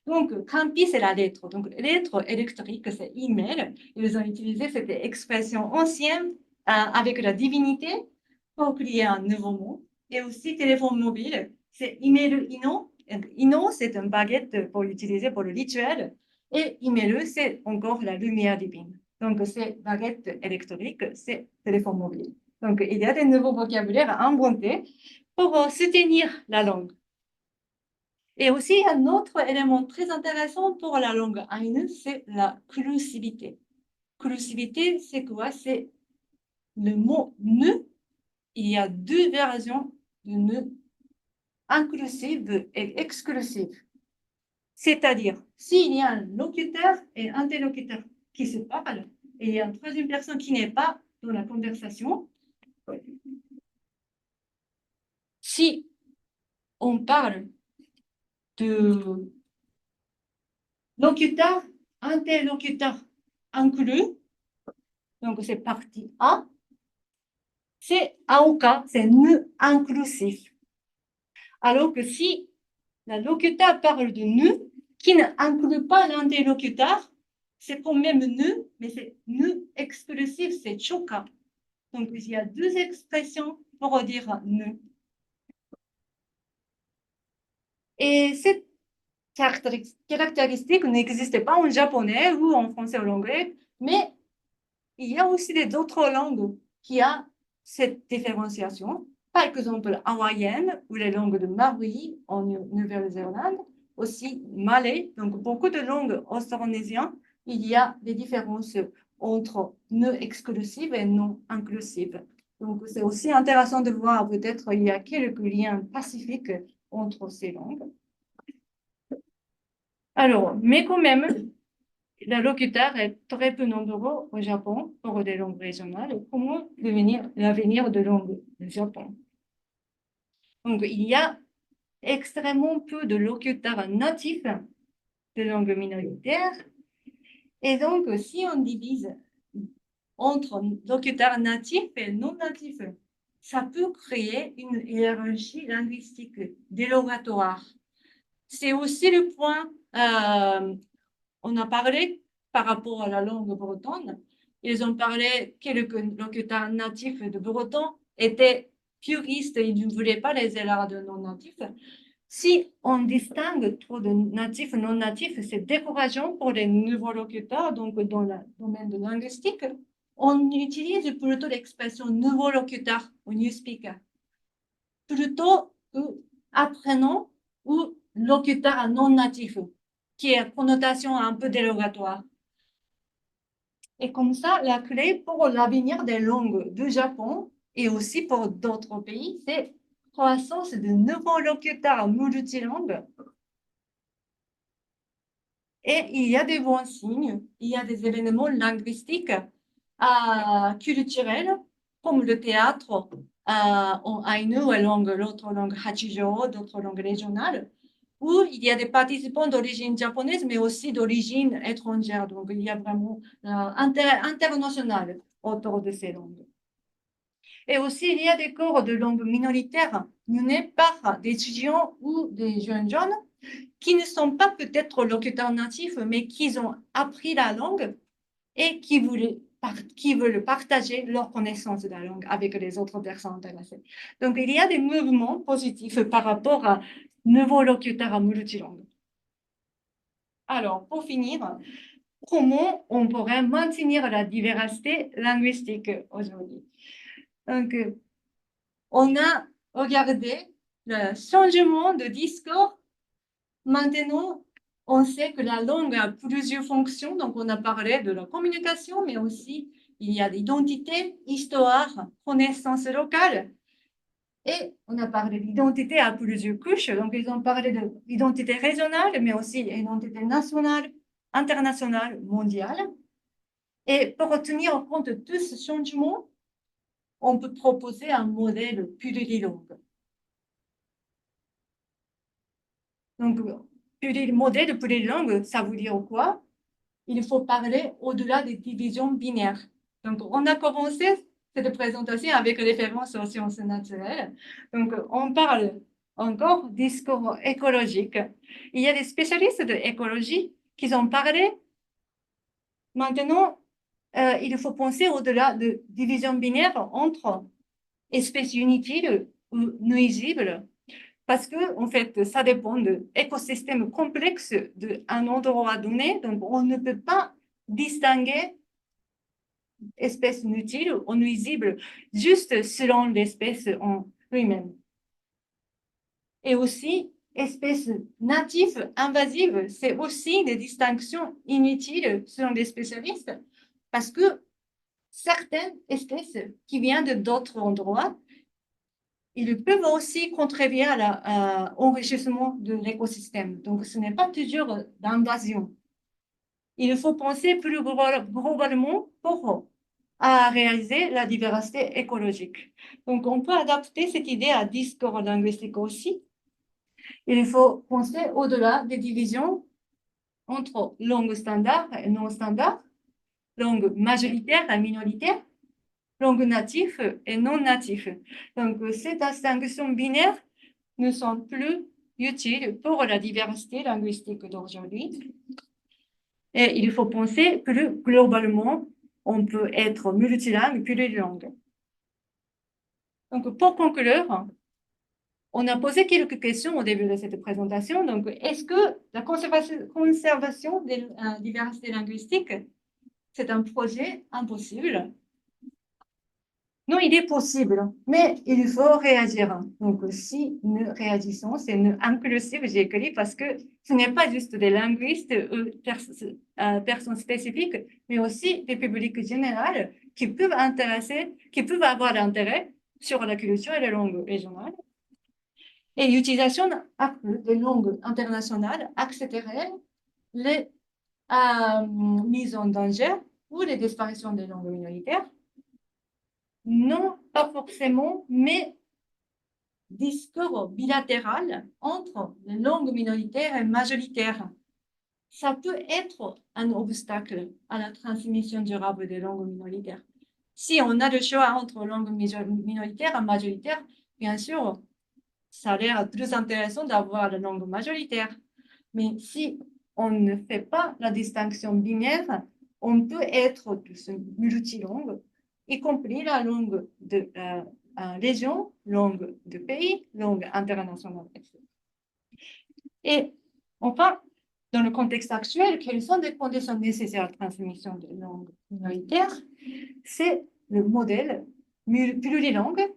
S1: Donc, campi, c'est la lettre. Donc, lettre électrique, c'est email. Ils ont utilisé cette expression ancienne avec la divinité pour créer un nouveau mot. Et aussi, téléphone mobile, c'est email ino. Ino, c'est une baguette pour utiliser pour le rituel. Et email, c'est encore la lumière divine. Donc, c'est baguette électrique, c'est téléphone mobile. Donc, il y a des nouveaux vocabulaires inventés pour soutenir la langue. Et aussi, un autre élément très intéressant pour la langue ainu, c'est la clusivité. Clusivité, c'est quoi? C'est le mot ne. Il y a deux versions de ne, inclusive et exclusive. C'est-à-dire, s'il y a un locuteur et un interlocuteur qui se parlent, et il y a une troisième personne qui n'est pas dans la conversation, si on parle de locuteur, interlocuteur inclus, donc c'est partie A, c'est AOK, c'est ne inclusif. Alors que si le locuteur parle de ne, qui n'inclut pas l'interlocuteur, c'est quand même ne, mais c'est ne exclusif, c'est choka. Donc il y a deux expressions pour dire ne. Et cette caractéristique n'existe pas en japonais ou en français ou en anglais, mais il y a aussi d'autres langues qui ont cette différenciation. Par exemple, hawaïenne ou les langues de Maui en Nouvelle-Zélande, aussi malais, donc beaucoup de langues austronésiennes, il y a des différences entre ne exclusives et non inclusives. Donc, c'est aussi intéressant de voir, peut-être, il y a quelques liens pacifiques entre ces langues. Alors, mais quand même, le locuteur est très peu nombreux au Japon pour des langues régionales. Comment l'avenir de langue du Japon? Donc, il y a extrêmement peu de locuteurs natifs de langue minoritaire. Et donc, si on divise entre locuteurs natifs et non natifs, ça peut créer une hiérarchie linguistique dérogatoire. C'est aussi le point, on a parlé par rapport à la langue bretonne. Ils ont parlé que les locuteurs natifs de breton étaient puristes, ils ne voulaient pas les élèves de non-natifs. Si on distingue trop de natifs et non-natifs, c'est décourageant pour les nouveaux locuteurs, donc dans le domaine de linguistique. On utilise plutôt l'expression nouveau locuteur ou new speaker, plutôt que apprenant ou locuteur non natif, qui est connotation un peu dérogatoire. Et comme ça, la clé pour l'avenir des langues du Japon et aussi pour d'autres pays, c'est croissance de nouveaux locuteurs multilingues Et il y a des bons signes, il y a des événements linguistiques, culturels, comme le théâtre en Ainu, l'autre langue Hachijo, d'autres langues régionales, où il y a des participants d'origine japonaise, mais aussi d'origine étrangère. Donc, il y a vraiment intérêt international autour de ces langues. Et aussi, il y a des cours de langue minoritaire menés par des étudiants ou des jeunes qui ne sont pas peut-être locuteurs natifs, mais qui ont appris la langue et qui veulent partager leur connaissance de la langue avec les autres personnes intéressées. Donc, il y a des mouvements positifs par rapport à nouveaux locuteurs multilangues. Alors, pour finir, comment on pourrait maintenir la diversité linguistique aujourd'hui? Donc, on a regardé le changement de discours. Maintenant, on sait que la langue a plusieurs fonctions. Donc, on a parlé de la communication, mais aussi il y a l'identité, histoire, connaissance locale. Et on a parlé d'identité à plusieurs couches. Donc, ils ont parlé de l'identité régionale, mais aussi l'identité nationale, internationale, mondiale. Et pour tenir compte de tout ce changement, on peut proposer un modèle plurilingue. Donc, modèle plurilingue, ça veut dire quoi? Il faut parler au-delà des divisions binaires. Donc, on a commencé cette présentation avec référence aux sciences naturelles. Donc, on parle encore discours écologique. Il y a des spécialistes de l'écologie qui ont parlé. Maintenant, il faut penser au-delà de divisions binaires entre espèces inutiles ou nuisibles. Parce que, en fait, ça dépend de l'écosystème complexe d'un endroit donné. Donc, on ne peut pas distinguer espèces utiles ou nuisibles juste selon l'espèce en lui-même. Et aussi, espèces natives, invasives, c'est aussi des distinctions inutiles selon les spécialistes parce que certaines espèces qui viennent d'autres endroits, ils peuvent aussi contribuer à l'enrichissement de l'écosystème. Donc, ce n'est pas toujours d'invasion. Il faut penser plus globalement pour réaliser la diversité écologique. Donc, on peut adapter cette idée à discours linguistique aussi. Il faut penser au-delà des divisions entre langue standard et non standard, langue majoritaire et minoritaire, langue native et non native. Donc, ces distinctions binaires ne sont plus utiles pour la diversité linguistique d'aujourd'hui. Et il faut penser plus globalement, on peut être multilingue, plurilingue. Donc, pour conclure, on a posé quelques questions au début de cette présentation. Donc, est-ce que la conservation de la diversité linguistique, c'est un projet impossible? Non, il est possible, mais il faut réagir. Donc, si nous réagissons, c'est nous inclusif, j'ai écrit, parce que ce n'est pas juste des linguistes ou personnes spécifiques, mais aussi des publics généraux qui peuvent avoir l'intérêt sur la culture et la langue régionale. Et l'utilisation accrue des langues internationales accélérerait les mises en danger ou les disparitions des langues minoritaires. Non, pas forcément, mais discours bilatéral entre les langues minoritaires et majoritaires. Ça peut être un obstacle à la transmission durable des langues minoritaires. Si on a le choix entre langues minoritaires et majoritaires, bien sûr, ça a l'air plus intéressant d'avoir la langue majoritaire. Mais si on ne fait pas la distinction binaire, on peut être tous multilingue, y compris la langue de région, langue de pays, langue internationale, etc. Et enfin, dans le contexte actuel, quelles sont les conditions nécessaires à la transmission de langues minoritaires? C'est le modèle plurilingue,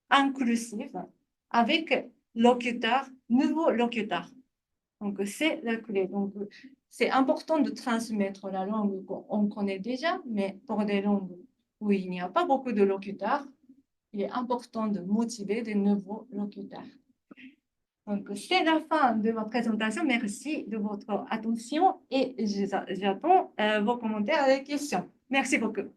S1: inclusif, avec nouveaux locuteurs. Donc, c'est la clé. Donc, c'est important de transmettre la langue qu'on connaît déjà, mais pour des langues où il n'y a pas beaucoup de locuteurs, il est important de motiver des nouveaux locuteurs. Donc, c'est la fin de ma présentation. Merci de votre attention et j'attends vos commentaires et questions. Merci beaucoup.